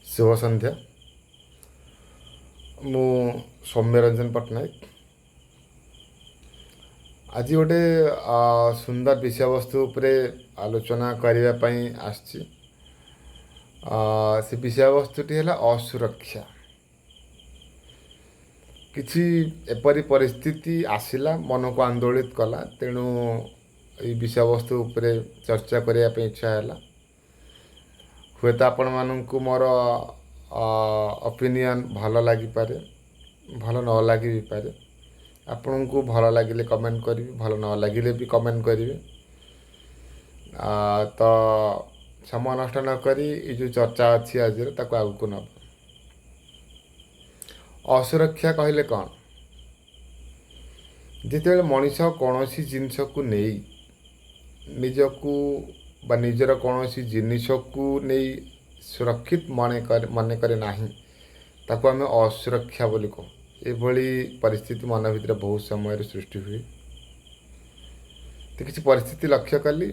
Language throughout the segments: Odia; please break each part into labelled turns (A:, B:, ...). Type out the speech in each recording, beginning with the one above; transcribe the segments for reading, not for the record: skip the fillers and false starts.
A: शुभ संध्या। मु सौम्यरंजन पट्टनायक आज गोटे सुंदर विषय वस्तु उपरे आलोचना करने आसछि। से विषय वस्तुटी है असुरक्षा। किछि एपरी परिस्थिति आसिला मन को आंदोलित कला, तेणु ये विषय वस्तु उपरे चर्चा करने इच्छा है। हुए तो आपण मानू मोर ओपिनियन भल लगिपारे, भल न लगी भी पारे। आपन को भल लगिले कमेंट करी, भल न लगिले भी कमेंट करेंगे। तो समय नष्ट न करी ये जो चर्चा अच्छी आज ताको आगू नब। असुरक्षा कहले कौन? जिते मनीष कौन जिनस को नहीं निजकू बा निजर कौन जिनिस को नहीं सुरक्षित मन करे नाही, ताको आम असुरक्षा बोली कहू। एभली परिस्थिति मन भीतर बहुत समय सृष्टि हुए। तो किसी परिस्थिति लक्ष्य कली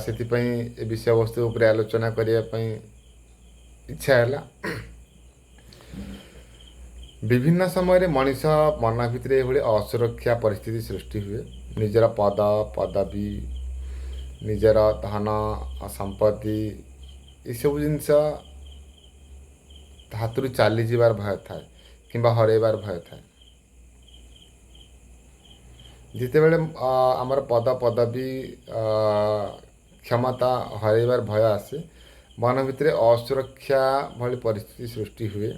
A: से विषय वस्तु उपरे आलोचना करने इच्छा है। विभिन्न समय मनीष मन भीतर ये असुरक्षा परिस्थिति सृष्टि हुए। निजर पद पदवी, निजर धन संपत्ति, ये सब जिनस हाथ चली जीवार भय थाए कि हरइबार भय थाए। जिते बड़े आमर पद पदवी क्षमता हरइबार भय आसे, मन भितर असुरक्षा भली परिस्थिति सृष्टि हुए।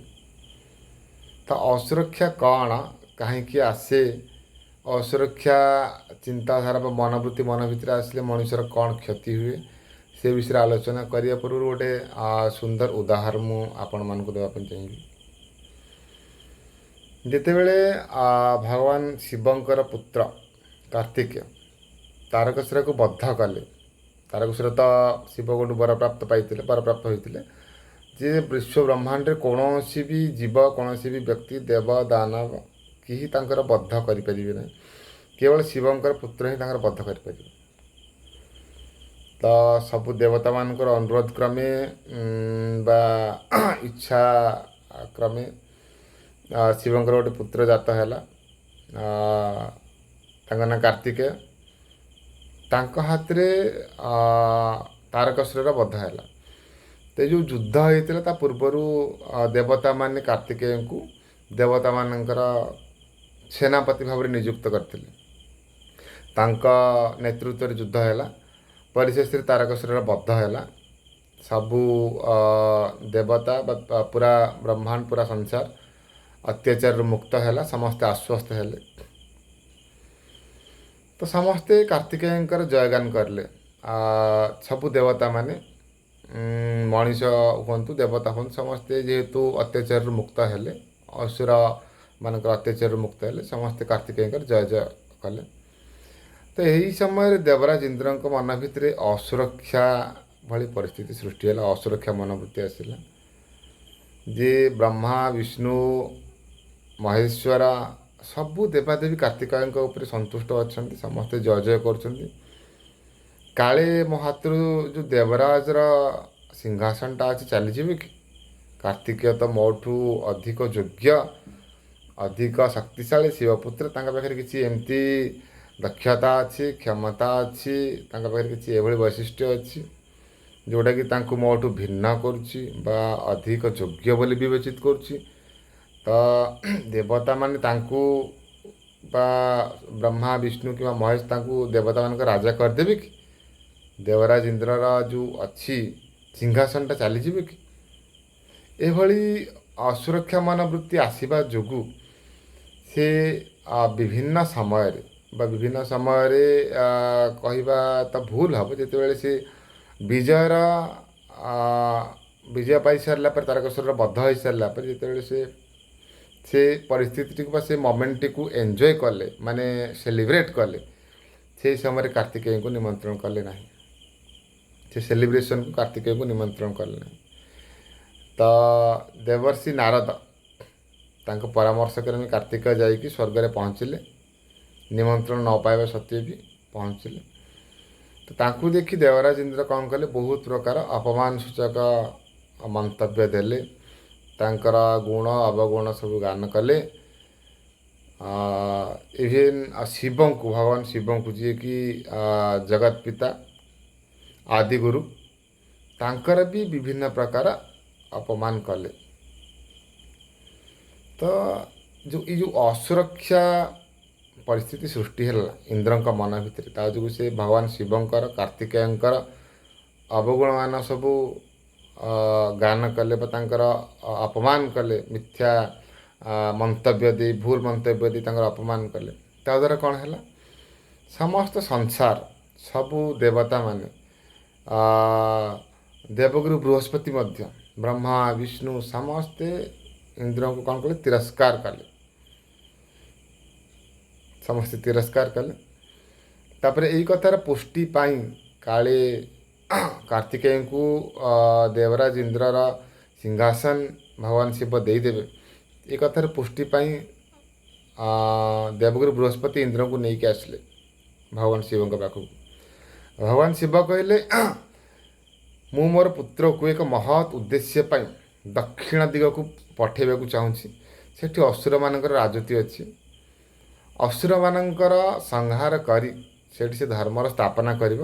A: तो असुरक्षा कौन, कहीं आसे, असुरक्षा चिंताधारा मनोवृत्ति मन भितर आसले मनुष्यर कौन क्षति हुए, से विषय आलोचना करने पूर्व गोटे सुंदर उदाहरण मु आपण मान को देवाई चाहिए। जितेबले भगवान शिवंकर पुत्र कार्तिकेय तारकसुर को बद्ध कले। तारकसुर तो शिव को वर प्राप्त पाइते, वर प्राप्त होते जे विश्व ब्रह्मांड कौन भी जीव, कौन भी व्यक्ति, देव दानव कि बद्ध करें ना, केवल शिवंकर पुत्र ही बद्ध कर। तो सबु देवता मानकर अनुरोध क्रमे बा इच्छा क्रमे शिवंकर गोटे पुत्र जात है, ना कार्तिकेय। तांको हाथ रे तारकसुर बद्ध है। तो जो युद्ध होता पूर्वर देवता माने कार्तिकेय को देवता मानकर सेनापति भाव नियुक्त करते। नेतृत्व युद्ध है। परिशेष तारकसुर बद्ध है। सबू देवता पूरा ब्रह्मांड पूरा संसार अत्याचार मुक्त है। समस्ते आश्वस्त है। तो समस्ते कार्तिकेय जयगान करले। सबू देवता माने मनीष हूँ देवता हूँ समस्ते जेहेतु अत्याचार मुक्त है, असुर मानक अत्याचार मुक्त है, समस्ते कार्तिकेय जय जय कले। तो यही समय देवराज इंद्र मन भितर असुरक्षा भली परिस्थिति सृष्टि है। असुरक्षा मनोवृत्ति आसला जे ब्रह्मा विष्णु महेश्वर सबू देवादेवी कार्तिकेय उपर संतुष्ट अच्छा, समस्ते जय जय कर। काले मो हाथ जो देवराजर सिंहासनटा अच्छी चलीजी कि कार्तिकेय तो मोठू अधिक योग्य, अधिक शक्तिशाली शिवपुत्र, पाखे किसी एमती दक्षता अच्छी, क्षमता अच्छी, किसी एभली वैशिष्ट्य अच्छी जोटा कि तांकु मोठू भिन्न करुच्ची बा अधिक योग्य बोली विवेचित करुच्ची। तो देवता माने तांकु बा ब्रह्मा विष्णु कि महेश तांकु देवता मान राजा करदेवे कि? देवराज इंद्रर जो अच्छी सिंहासनटा चलीजी कि? एभली असुरक्षा मनोवृत्ति आसवा जोगु से विभिन्न समय विभिन्न समय कहवा तो भूल हम जिते से विजयर विजय पाई सारा तारकसुर बद्ध हो सारा जिते से परिस्थिति से मोमेंट को एंजॉय कले, माने सेलिब्रेट कले, से समय कार्तिकेय को निमंत्रण कले ना, से सेलिब्रेशन को कार्तिकेय को निमंत्रण कले ना। तो देवर्षि नारद तांको परामर्श क्रमे कार्तिकेय जाइए स्वर्ग में पहुँचले, निमंत्रण न पाइबा सत्वे भी पहुँचले। तो ତ ତାଙ୍କୁ ଦେଖି ଦେବରାଜ ଇନ୍ଦ୍ର କ'ଣ କଲେ, ବହୁତ ପ୍ରକାର ଅପମାନ ସୂଚକ ମନ୍ତବ୍ୟ ଦେଲେ, ତାଙ୍କର ଗୁଣ ଅବଗୁଣ ସବୁ ଗାନ କଲେ। ଇଭେନ୍ ଶିବଙ୍କୁ, ଭଗବାନ ଶିବଙ୍କୁ, ଯିଏକି ଜଗତ ପିତା ଆଦିଗୁରୁ, ତାଙ୍କର ବି ବିଭିନ୍ନ ପ୍ରକାର ଅପମାନ କଲେ। ତ ଏଇ ଯେଉଁ ଅସୁରକ୍ଷା ପରିସ୍ଥିତି ସୃଷ୍ଟି ହେଲା ଇନ୍ଦ୍ରଙ୍କ ମନ ଭିତରେ, ତା ଯୋଗୁଁ ସେ ଭଗବାନ ଶିବଙ୍କର, କାର୍ତ୍ତିକେୟଙ୍କର ଅବଗୁଣମାନ ସବୁ ଗାନ କଲେ ବା ତାଙ୍କର ଅପମାନ କଲେ, ମିଥ୍ୟା ମନ୍ତବ୍ୟ ଦେଇ, ଭୁଲ ମନ୍ତବ୍ୟ ଦେଇ ତାଙ୍କର ଅପମାନ କଲେ। ତାଦ୍ୱାରା କ'ଣ ହେଲା, ସମସ୍ତ ସଂସାର, ସବୁ ଦେବତାମାନେ, ଦେବଗୁରୁ ବୃହସ୍ପତି ମଧ୍ୟ, ବ୍ରହ୍ମା ବିଷ୍ଣୁ ସମସ୍ତେ ଇନ୍ଦ୍ରଙ୍କୁ କ'ଣ କଲେ, ତିରସ୍କାର କଲେ। ସମସ୍ତେ ତିରସ୍କାର କଲେ। ତାପରେ ଏଇ କଥାର ପୁଷ୍ଟି ପାଇଁ କାଳେ କାର୍ତ୍ତିକେୟଙ୍କୁ ଦେବରାଜ ଇନ୍ଦ୍ରର ସିଂହାସନ ଭଗବାନ ଶିବ ଦେଇଦେବେ, ଏ କଥାର ପୁଷ୍ଟି ପାଇଁ ଦେବଗୁରୁ ବୃହସ୍ପତି ଇନ୍ଦ୍ରଙ୍କୁ ନେଇକି ଆସିଲେ ଭଗବାନ ଶିବଙ୍କ ପାଖକୁ। ଭଗବାନ ଶିବ କହିଲେ, ମୁଁ ମୋର ପୁତ୍ରକୁ ଏକ ମହତ୍ ଉଦ୍ଦେଶ୍ୟ ପାଇଁ ଦକ୍ଷିଣ ଦିଗକୁ ପଠାଇବାକୁ ଚାହୁଁଛି। ସେଠି ଅସୁରମାନଙ୍କର ରାଜୁତି ଅଛି। ଅସୁରମାନଙ୍କର ସଂହାର କରି ସେଠି ସେ ଧର୍ମର ସ୍ଥାପନା କରିବ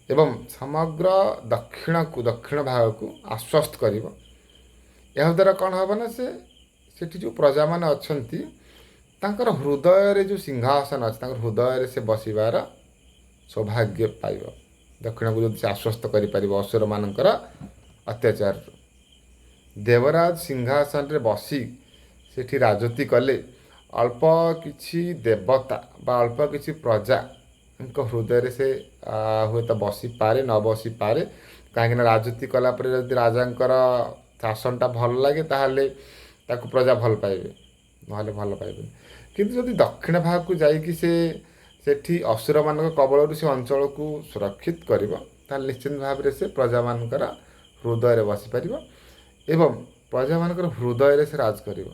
A: ଏବଂ ସମଗ୍ର ଦକ୍ଷିଣ ଭାଗକୁ ଆଶ୍ୱସ୍ତ କରିବ। ଏହାଦ୍ୱାରା କ'ଣ ହେବ ନା, ସେଠି ଯେଉଁ ପ୍ରଜାମାନେ ଅଛନ୍ତି ତାଙ୍କର ହୃଦୟରେ ଯେଉଁ ସିଂହାସନ ଅଛି, ତାଙ୍କର ହୃଦୟରେ ସେ ବସିବାର ସୌଭାଗ୍ୟ ପାଇବ। ଦକ୍ଷିଣକୁ ଯଦି ସେ ଆଶ୍ୱସ୍ତ କରିପାରିବ ଅସୁରମାନଙ୍କର ଅତ୍ୟାଚାରରୁ। ଦେବରାଜ ସିଂହାସନରେ ବସି ସେଠି ରାଜୁତି କଲେ ଅଳ୍ପ କିଛି ଦେବତା ବା ଅଳ୍ପ କିଛି ପ୍ରଜାଙ୍କ ହୃଦୟରେ ସେ ହୁଏତ ବସିପାରେ, ନ ବସିପାରେ। କାହିଁକିନା ରାଜୁତି କଲା ପରେ ଯଦି ରାଜାଙ୍କର ଶାସନଟା ଭଲ ଲାଗେ ତାହେଲେ ତାକୁ ପ୍ରଜା ଭଲ ପାଇବେ, ନହେଲେ ଭଲ ପାଇବେନି। କିନ୍ତୁ ଯଦି ଦକ୍ଷିଣ ଭାଗକୁ ଯାଇକି ସେଠି ଅସୁରମାନଙ୍କ କବଳରୁ ସେ ଅଞ୍ଚଳକୁ ସୁରକ୍ଷିତ କରିବ, ତାହେଲେ ନିଶ୍ଚିତ ଭାବରେ ସେ ପ୍ରଜାମାନଙ୍କର ହୃଦୟରେ ବସିପାରିବ ଏବଂ ପ୍ରଜାମାନଙ୍କର ହୃଦୟରେ ସେ ରାଜ କରିବ।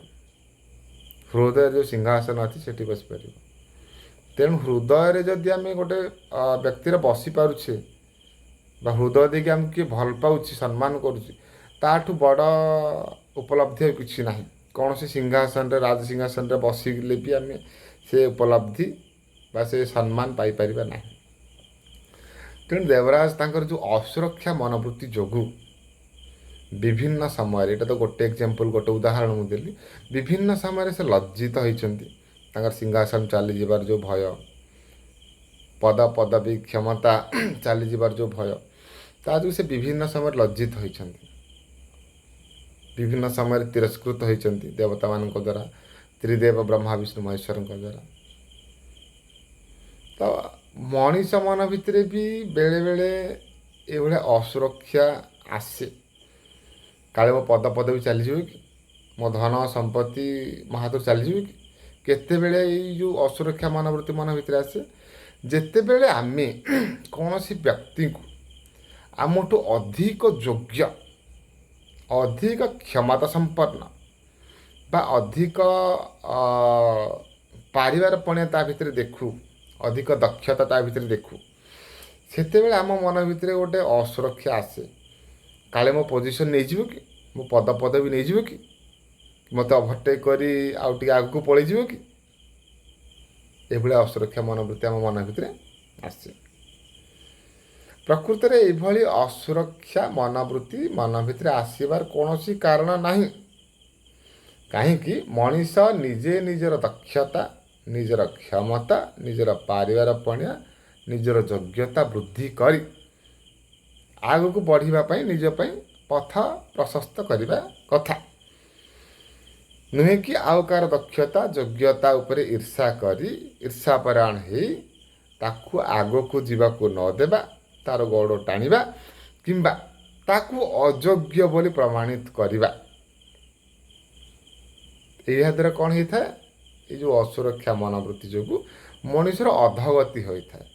A: ହୃଦୟରେ ଯେଉଁ ସିଂହାସନ ଅଛି ସେଠି ବସିପାରିବ। ତେଣୁ ହୃଦୟରେ ଯଦି ଆମେ ଗୋଟେ ବ୍ୟକ୍ତିର ବସିପାରୁଛେ ବା ହୃଦୟ ଦେଇକି ଆମକୁ କିଏ ଭଲ ପାଉଛି, ସମ୍ମାନ କରୁଛି, ତାଠୁ ବଡ଼ ଉପଲବ୍ଧି ଆଉ କିଛି ନାହିଁ। କୌଣସି ସିଂହାସନରେ, ରାଜସିଂହାସନରେ ବସିଲେ ବି ଆମେ ସେ ଉପଲବ୍ଧି ବା ସେ ସମ୍ମାନ ପାଇପାରିବା ନାହିଁ। ତେଣୁ ଦେବରାଜ ତାଙ୍କର ଯେଉଁ ଅସୁରକ୍ଷା ମନୋବୃତ୍ତି ଯୋଗୁଁ ବିଭିନ୍ନ ସମୟରେ, ଏଇଟା ତ ଗୋଟେ ଏକ୍ଜାମ୍ପଲ୍, ଗୋଟେ ଉଦାହରଣ ମୁଁ ଦେଲି, ବିଭିନ୍ନ ସମୟରେ ସେ ଲଜ୍ଜିତ ହୋଇଛନ୍ତି। ତାଙ୍କର ସିଂହାସନ ଚାଲିଯିବାର ଯେଉଁ ଭୟ, ପଦବୀ କ୍ଷମତା ଚାଲିଯିବାର ଯେଉଁ ଭୟ, ତା ଯୋଗୁଁ ସେ ବିଭିନ୍ନ ସମୟରେ ଲଜ୍ଜିତ ହୋଇଛନ୍ତି, ବିଭିନ୍ନ ସମୟରେ ତିରସ୍କୃତ ହୋଇଛନ୍ତି ଦେବତାମାନଙ୍କ ଦ୍ୱାରା, ତ୍ରିଦେବ ବ୍ରହ୍ମା ବିଷ୍ଣୁ ମହେଶ୍ୱରଙ୍କ ଦ୍ୱାରା। ତ ମଣିଷ ମନ ଭିତରେ ବି ବେଳେବେଳେ ଏଭଳିଆ ଅସୁରକ୍ଷା ଆସେ। କାଳେ ମୋ ପଦବୀ ଚାଲିଯିବ କି, ମୋ ଧନ ସମ୍ପତ୍ତି ମୋ ହାତରୁ ଚାଲିଯିବ କି। କେତେବେଳେ ଏଇ ଯେଉଁ ଅସୁରକ୍ଷା ମନୋବୃତ୍ତି ମନ ଭିତରେ ଆସେ, ଯେତେବେଳେ ଆମେ କୌଣସି ବ୍ୟକ୍ତିଙ୍କୁ ଆମଠୁ ଅଧିକ ଯୋଗ୍ୟ, ଅଧିକ କ୍ଷମତା ସମ୍ପନ୍ନ ବା ଅଧିକ ପାରିବାର ପଣିଆ ତା ଭିତରେ ଦେଖୁ, ଅଧିକ ଦକ୍ଷତା ତା ଭିତରେ ଦେଖୁ, ସେତେବେଳେ ଆମ ମନ ଭିତରେ ଗୋଟେ ଅସୁରକ୍ଷା ଆସେ। କାଳେ ମୋ ପୋଜିସନ୍ ନେଇଯିବ କି, ମୋ ପଦବୀ ନେଇଯିବ କି, ମୋତେ ଓଭରଟେକ୍ କରି ଆଉ ଟିକେ ଆଗକୁ ପଳେଇଯିବ କି। ଏଭଳିଆ ଅସୁରକ୍ଷା ମନୋବୃତ୍ତି ଆମ ମନ ଭିତରେ ଆସେ। ପ୍ରକୃତରେ ଏଭଳି ଅସୁରକ୍ଷା ମନୋବୃତ୍ତି ମନ ଭିତରେ ଆସିବାର କୌଣସି କାରଣ ନାହିଁ। କାହିଁକି, ମଣିଷ ନିଜେ ନିଜର ଦକ୍ଷତା, ନିଜର କ୍ଷମତା, ନିଜର ପାରିବାର ପଣିଆ, ନିଜର ଯୋଗ୍ୟତା ବୃଦ୍ଧି କରି ଆଗକୁ ବଢ଼ିବା ପାଇଁ ନିଜ ପାଇଁ ପଥ ପ୍ରଶସ୍ତ କରିବା କଥା। ନୁହେଁ କି ଆଉ କାହାର ଦକ୍ଷତା ଯୋଗ୍ୟତା ଉପରେ ଈର୍ଷାପରାୟଣ ହେଇ ତାକୁ ଆଗକୁ ଯିବାକୁ ନ ଦେବା, ତାର ଗୋଡ଼ ଟାଣିବା କିମ୍ବା ତାକୁ ଅଯୋଗ୍ୟ ବୋଲି ପ୍ରମାଣିତ କରିବା। ଏହା ଦ୍ୱାରା କ'ଣ ହେଇଥାଏ, ଏଇ ଯେଉଁ ଅସୁରକ୍ଷା ମନୋବୃତ୍ତି ଯୋଗୁଁ ମଣିଷର ଅଧଗତି ହୋଇଥାଏ।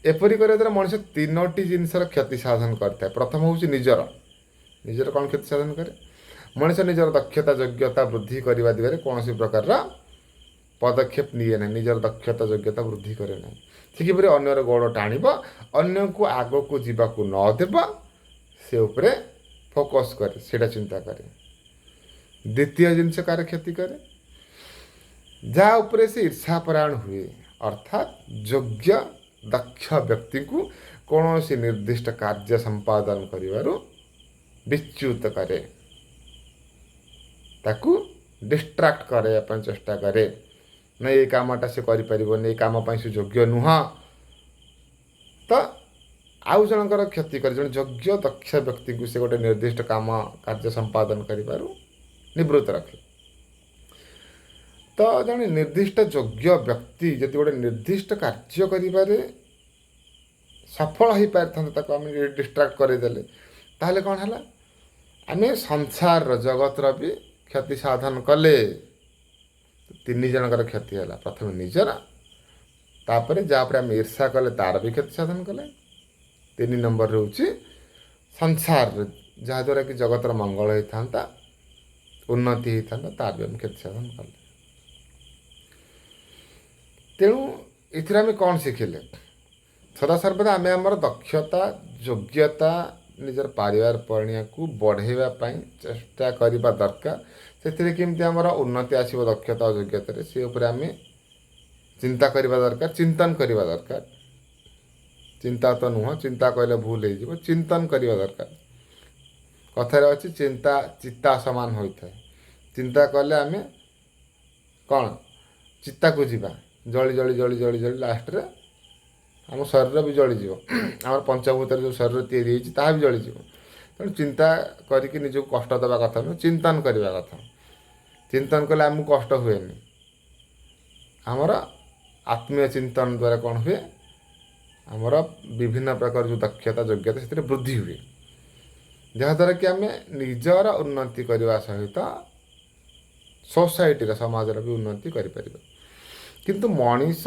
A: ଏପରି କରିବା ଦ୍ୱାରା ମଣିଷ ତିନୋଟି ଜିନିଷର କ୍ଷତି ସାଧନ କରିଥାଏ। ପ୍ରଥମ ହେଉଛି ନିଜର କ'ଣ କ୍ଷତି ସାଧନ କରେ, ମଣିଷ ନିଜର ଦକ୍ଷତା ଯୋଗ୍ୟତା ବୃଦ୍ଧି କରିବା ଦିଗରେ କୌଣସି ପ୍ରକାରର ପଦକ୍ଷେପ ନିଏ ନାହିଁ, ନିଜର ଦକ୍ଷତା ଯୋଗ୍ୟତା ବୃଦ୍ଧି କରେ ନାହିଁ। ସେ କିପରି ଅନ୍ୟର ଗୋଡ଼ ଟାଣିବ, ଅନ୍ୟକୁ ଆଗକୁ ଯିବାକୁ ନ ଦେବ, ସେ ଉପରେ ଫୋକସ୍ କରେ, ସେଇଟା ଚିନ୍ତା କରେ। ଦ୍ୱିତୀୟ ଜିନିଷ କାହାର କ୍ଷତି କରେ, ଯାହା ଉପରେ ସେ ଈର୍ଷାପରାୟଣ ହୁଏ, ଅର୍ଥାତ୍ ଯୋଗ୍ୟ ଦକ୍ଷ ବ୍ୟକ୍ତିଙ୍କୁ କୌଣସି ନିର୍ଦ୍ଦିଷ୍ଟ କାର୍ଯ୍ୟ ସମ୍ପାଦନ କରିବାରୁ ବିଚ୍ୟୁତ କରେ, ତାକୁ ଡିଷ୍ଟ୍ରାକ୍ଟ କରିବା ପାଇଁ ଚେଷ୍ଟା କରେ। ନା ଏଇ କାମଟା ସେ କରିପାରିବନି, ଏଇ କାମ ପାଇଁ ସେ ଯୋଗ୍ୟ ନୁହଁ, ତ ଆଉ ଜଣଙ୍କର କ୍ଷତି କରେ। ଜଣେ ଯୋଗ୍ୟ ଦକ୍ଷ ବ୍ୟକ୍ତିକୁ ସେ ଗୋଟେ ନିର୍ଦ୍ଦିଷ୍ଟ କାମ କାର୍ଯ୍ୟ ସମ୍ପାଦନ କରିବାରୁ ନିବୃତ୍ତ ରଖେ। ତ ଜଣେ ନିର୍ଦ୍ଦିଷ୍ଟ ଯୋଗ୍ୟ ବ୍ୟକ୍ତି ଯଦି ଗୋଟେ ନିର୍ଦ୍ଦିଷ୍ଟ କାର୍ଯ୍ୟ କରିବାରେ ସଫଳ ହୋଇପାରିଥାନ୍ତେ, ତାକୁ ଆମେ ଡିଷ୍ଟ୍ରାକ୍ଟ କରିଦେଲେ, ତାହେଲେ କ'ଣ ହେଲା, ଆମେ ସଂସାରର ଜଗତର ବି କ୍ଷତି ସାଧନ କଲେ। ତିନି ଜଣଙ୍କର କ୍ଷତି ହେଲା, ପ୍ରଥମେ ନିଜର, ତାପରେ ଯାହା ଉପରେ ଆମେ ଈର୍ଷା କଲେ ତାର ବି କ୍ଷତି ସାଧନ କଲେ, 3 ନମ୍ବର ହେଉଛି ସଂସାରରେ ଯାହାଦ୍ୱାରା କି ଜଗତର ମଙ୍ଗଳ ହୋଇଥାନ୍ତା, ଉନ୍ନତି ହୋଇଥାନ୍ତା, ତାର ବି ଆମେ କ୍ଷତି ସାଧନ କଲେ। ତେଣୁ ଏଥିରେ ଆମେ କ'ଣ ଶିଖିଲେ, ସଦାସର୍ବଦା ଆମେ ଆମର ଦକ୍ଷତା ଯୋଗ୍ୟତା ନିଜର ପାରିବାର ପରିଣୟକୁ ବଢ଼ାଇବା ପାଇଁ ଚେଷ୍ଟା କରିବା ଦରକାର। ସେଥିରେ କେମିତି ଆମର ଉନ୍ନତି ଆସିବ ଦକ୍ଷତା ଓ ଯୋଗ୍ୟତାରେ, ସେ ଉପରେ ଆମେ ଚିନ୍ତା କରିବା ଦରକାର, ଚିନ୍ତନ କରିବା ଦରକାର। ଚିନ୍ତା ତ ନୁହଁ, ଚିନ୍ତା କହିଲେ ଭୁଲ ହେଇଯିବ, ଚିନ୍ତନ କରିବା ଦରକାର। କଥାରେ ଅଛି ଚିନ୍ତା ଚିତା ସମାନ ହୋଇଥାଏ। ଚିନ୍ତା କଲେ ଆମେ କ'ଣ ଚିତାକୁ ଯିବା, ଜଳି ଜଳି ଜଳି ଜଳି ଜଳି ଲାଷ୍ଟରେ ଆମ ଶରୀର ବି ଜଳିଯିବ। ଆମର ପଞ୍ଚଭୂତରେ ଯେଉଁ ଶରୀର ତିଆରି ହେଇଛି ତାହା ବି ଜଳିଯିବ। ତେଣୁ ଚିନ୍ତା କରିକି ନିଜକୁ କଷ୍ଟ ଦେବା କଥା ନୁହେଁ, ଚିନ୍ତନ କରିବା କଥା। ଚିନ୍ତନ କଲେ ଆମକୁ କଷ୍ଟ ହୁଏନି, ଆମର ଆତ୍ମୀୟ ଚିନ୍ତନ ଦ୍ୱାରା କ'ଣ ହୁଏ, ଆମର ବିଭିନ୍ନ ପ୍ରକାର ଯେଉଁ ଦକ୍ଷତା ଯୋଗ୍ୟତା ସେଥିରେ ବୃଦ୍ଧି ହୁଏ, ଯାହାଦ୍ୱାରା କି ଆମେ ନିଜର ଉନ୍ନତି କରିବା ସହିତ ସୋସାଇଟିର ସମାଜର ବି ଉନ୍ନତି କରିପାରିବା। କିନ୍ତୁ ମଣିଷ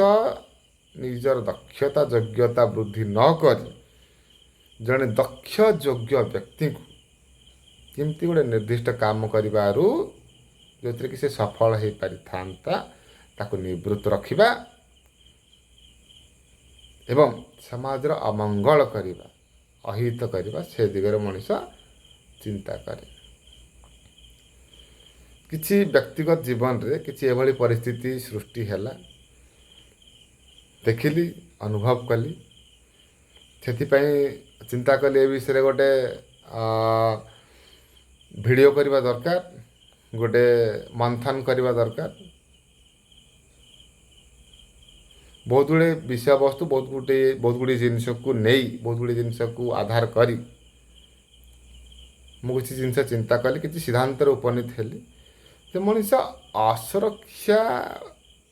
A: ନିଜର ଦକ୍ଷତା ଯୋଗ୍ୟତା ବୃଦ୍ଧି ନ କରି ଜଣେ ଦକ୍ଷ ଯୋଗ୍ୟ ବ୍ୟକ୍ତିଙ୍କୁ କେମିତି ଗୋଟେ ନିର୍ଦ୍ଦିଷ୍ଟ କାମ କରିବାରୁ ଯେଉଁଥିରେ କି ସେ ସଫଳ ହୋଇପାରିଥାନ୍ତା ତାକୁ ନିବୃତ୍ତ ରଖିବା ଏବଂ ସମାଜର ଅମଙ୍ଗଳ କରିବା, ଅହିତ କରିବା, ସେ ଦିଗରେ ମଣିଷ ଚିନ୍ତା କରେ। କିଛି ବ୍ୟକ୍ତିଗତ ଜୀବନରେ କିଛି ଏଭଳି ପରିସ୍ଥିତି ସୃଷ୍ଟି ହେଲା, ଦେଖିଲି, ଅନୁଭବ କଲି, ସେଥିପାଇଁ ଚିନ୍ତା କଲି ଏ ବିଷୟରେ ଗୋଟେ ଭିଡ଼ିଓ କରିବା ଦରକାର, ଗୋଟେ ମନ୍ଥନ କରିବା ଦରକାର। ବହୁତ ଗୁଡ଼ିଏ ବିଷୟବସ୍ତୁ, ବହୁତ ଗୁଡ଼ିଏ ଜିନିଷକୁ ନେଇ, ବହୁତ ଗୁଡ଼ିଏ ଜିନିଷକୁ ଆଧାର କରି ମୁଁ କିଛି ଜିନିଷ ଚିନ୍ତା କଲି, କିଛି ସିଦ୍ଧାନ୍ତରେ ଉପନୀତ ହେଲି ଯେ ମଣିଷ ଅସୁରକ୍ଷା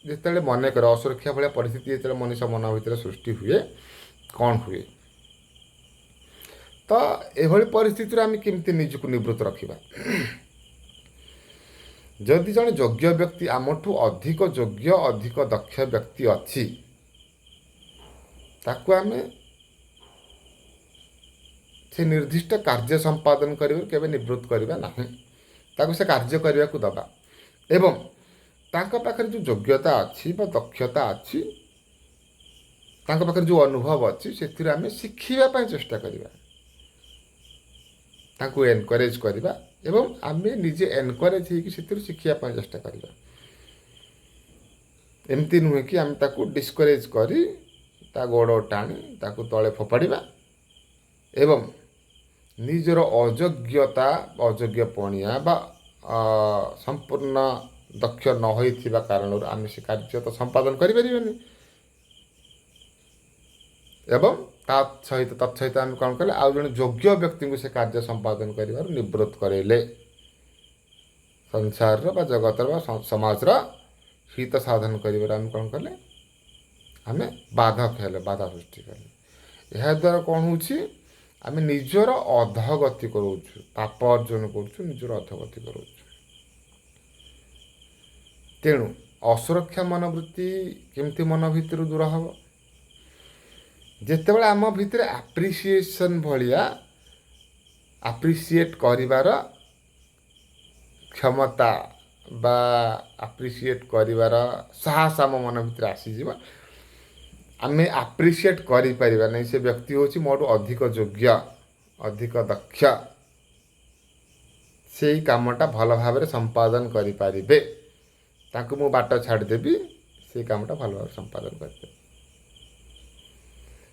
A: ଯେତେବେଳେ ମନେ କରେ, ଅସୁରକ୍ଷା ଭଳିଆ ପରିସ୍ଥିତି ଯେତେବେଳେ ମଣିଷ ମନ ଭିତରେ ସୃଷ୍ଟି ହୁଏ, କ'ଣ ହୁଏ, ତ ଏଭଳି ପରିସ୍ଥିତିରେ ଆମେ କେମିତି ନିଜକୁ ନିବୃତ୍ତ ରଖିବା। ଯଦି ଜଣେ ଯୋଗ୍ୟ ବ୍ୟକ୍ତି, ଆମଠୁ ଅଧିକ ଯୋଗ୍ୟ ଅଧିକ ଦକ୍ଷ ବ୍ୟକ୍ତି ଅଛି, ତାକୁ ଆମେ ସେ ନିର୍ଦ୍ଦିଷ୍ଟ କାର୍ଯ୍ୟ ସମ୍ପାଦନ କରିବାରୁ କେବେ ନିବୃତ୍ତ କରିବା ନାହିଁ, ତାକୁ ସେ କାର୍ଯ୍ୟ କରିବାକୁ ଦେବା ଏବଂ ତାଙ୍କ ପାଖରେ ଯେଉଁ ଯୋଗ୍ୟତା ଅଛି ବା ଦକ୍ଷତା ଅଛି, ତାଙ୍କ ପାଖରେ ଯେଉଁ ଅନୁଭବ ଅଛି, ସେଥିରୁ ଆମେ ଶିଖିବା ପାଇଁ ଚେଷ୍ଟା କରିବା, ତାଙ୍କୁ ଏନକରେଜ୍ କରିବା ଏବଂ ଆମେ ନିଜେ ଏନକରେଜ୍ ହେଇକି ସେଥିରୁ ଶିଖିବା ପାଇଁ ଚେଷ୍ଟା କରିବା। ଏମିତି ନୁହେଁ କି ଆମେ ତାକୁ ଡିସ୍କରେଜ୍ କରି ତା ଗୋଡ଼ ଟାଣି ତାକୁ ତଳେ ଫୋପାଡ଼ିବା ଏବଂ ନିଜର ଅଯୋଗ୍ୟତା, ଅଯୋଗ୍ୟ ପଣିଆ ବା ସମ୍ପୂର୍ଣ୍ଣ ଦକ୍ଷ ନ ହୋଇଥିବା କାରଣରୁ ଆମେ ସେ କାର୍ଯ୍ୟ ତ ସମ୍ପାଦନ କରିପାରିବାନି ଏବଂ ତତ୍ସହିତ ଆମେ କ'ଣ କଲେ, ଆଉ ଜଣେ ଯୋଗ୍ୟ ବ୍ୟକ୍ତିଙ୍କୁ ସେ କାର୍ଯ୍ୟ ସମ୍ପାଦନ କରିବାରୁ ନିବୃତ୍ତ କରାଇଲେ। ସଂସାରର ବା ଜଗତର ବା ସମାଜର ହିତ ସାଧନ କରିବାରେ ଆମେ କ'ଣ କଲେ, ଆମେ ବାଧକ ହେଲେ, ବାଧା ସୃଷ୍ଟି କଲେ। ଏହାଦ୍ୱାରା କ'ଣ ହେଉଛି, ଆମେ ନିଜର ଅଧୋଗତି କରୁଛୁ, ପାପ ଅର୍ଜନ କରୁଛୁ, ନିଜର ଅଧୋଗତି କରୁଛୁ। ତେଣୁ ଅସୁରକ୍ଷା ମନୋବୃତ୍ତି କେମିତି ମନ ଭିତରୁ ଦୂର ହେବ, ଯେତେବେଳେ ଆମ ଭିତରେ ଆପ୍ରିସିଏସନ୍ ଭଳିଆ ଆପ୍ରିସିଏଟ୍ କରିବାର କ୍ଷମତା ବା ଆପ୍ରିସିଏଟ୍ କରିବାର ସାହସ ଆମ ମନ ଭିତରେ ଆସିଯିବ, आमे आप्रिशिएट करिपारिबा नहीं से व्यक्ति होची मोटू अधिक योग्य अधिक दक्ष से कामटा भल भाव संपादन करें ताकू मु बाट छाड़देवी से कामटा भल भाव संपादन करें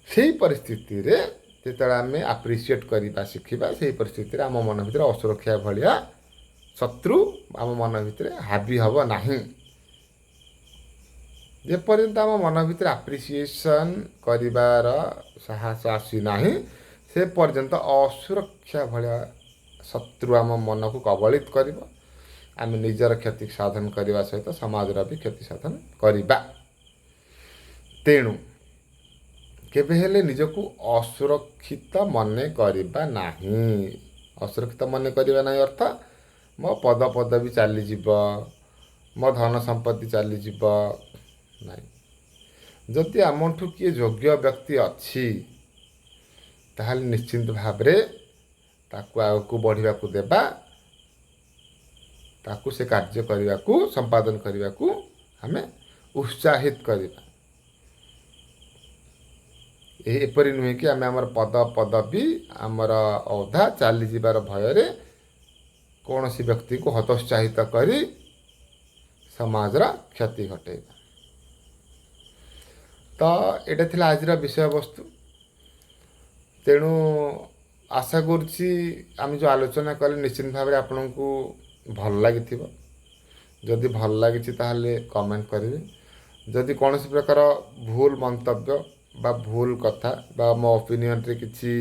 A: से परिस्थिति रे जिते आम आप्रिशिएट करवा शिखा से परिस्थिति आम मन भर असुरक्षा भाया शत्रु आम मन भर हावी हम ना जेपर्यंत आम मन भर आप्रिसिएसन करिवार साहस आसीना से पर्यंत असुरक्षा भाया शत्रु आम मन को कबलित कर आम निजर क्षति साधन करने सहित समाजर भी क्षति साधन करवा तेणु केबेहेले निजको असुरक्षित मन करवा नहीं असुरक्षित मन करवा नहीं अर्थ मो पद पदवी चलीज मो धन संपत्ति चलीज नहीं जदि आमठू किए योग्य व्यक्ति अच्छी ताहले निश्चिंत भाव ताकू आगू बढ़ा को देबा ताकू से कार्य करने को संपादन करने को हमें उत्साहित करवा एपरी नुहे कि आम आमर पद पदवी आमर औधा चली जीवार भय कौन सी व्यक्ति को हतोत्साहित कर समाजर क्षति घटेगा। तो ये थिला आज विषय वस्तु तेणु आशा करुच्ची आम जो आलोचना कले निश्चित भाव आपण को भल लगी जदि भल लगी कमेंट करेंगे जदि कौन सी प्रकार भूल मंतव्य बा भूल कथा बा मो ओपिनियन रे किसी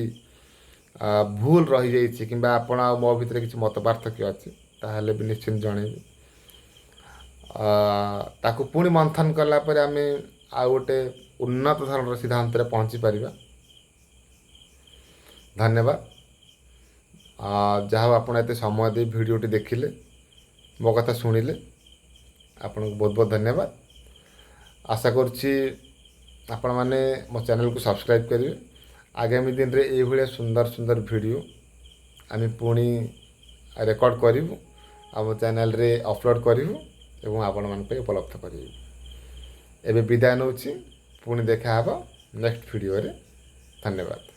A: भूल रही जाइए कि आपण मो भितर किसी मत पार्थक्य अच्छी ताहले भी निश्चिंत जनइबी ताकू पुणी मंथन कलापर आम आ गोटे उन्नत धरण सिद्धांत पहुँची पारिबा। धन्यवाद जहाँ आप एत समय दे भिडियोटी देखिले मो कथा शुणिले आपन को बहुत बहुत धन्यवाद। आशा करुच्ची आपण मैंने मो चैनल को सब्सक्राइब करेंगे आगामी दिन रे ये भाया सुंदर सुंदर वीडियो आम पुणी रेकर्ड करूँ आम चैनल रे अपलोड करूँ एवं आपण मान उपलब्ध करूँ। एबे विदाय नौची पुणी देखा नेक्स्ट वीडियो रे। धन्यवाद।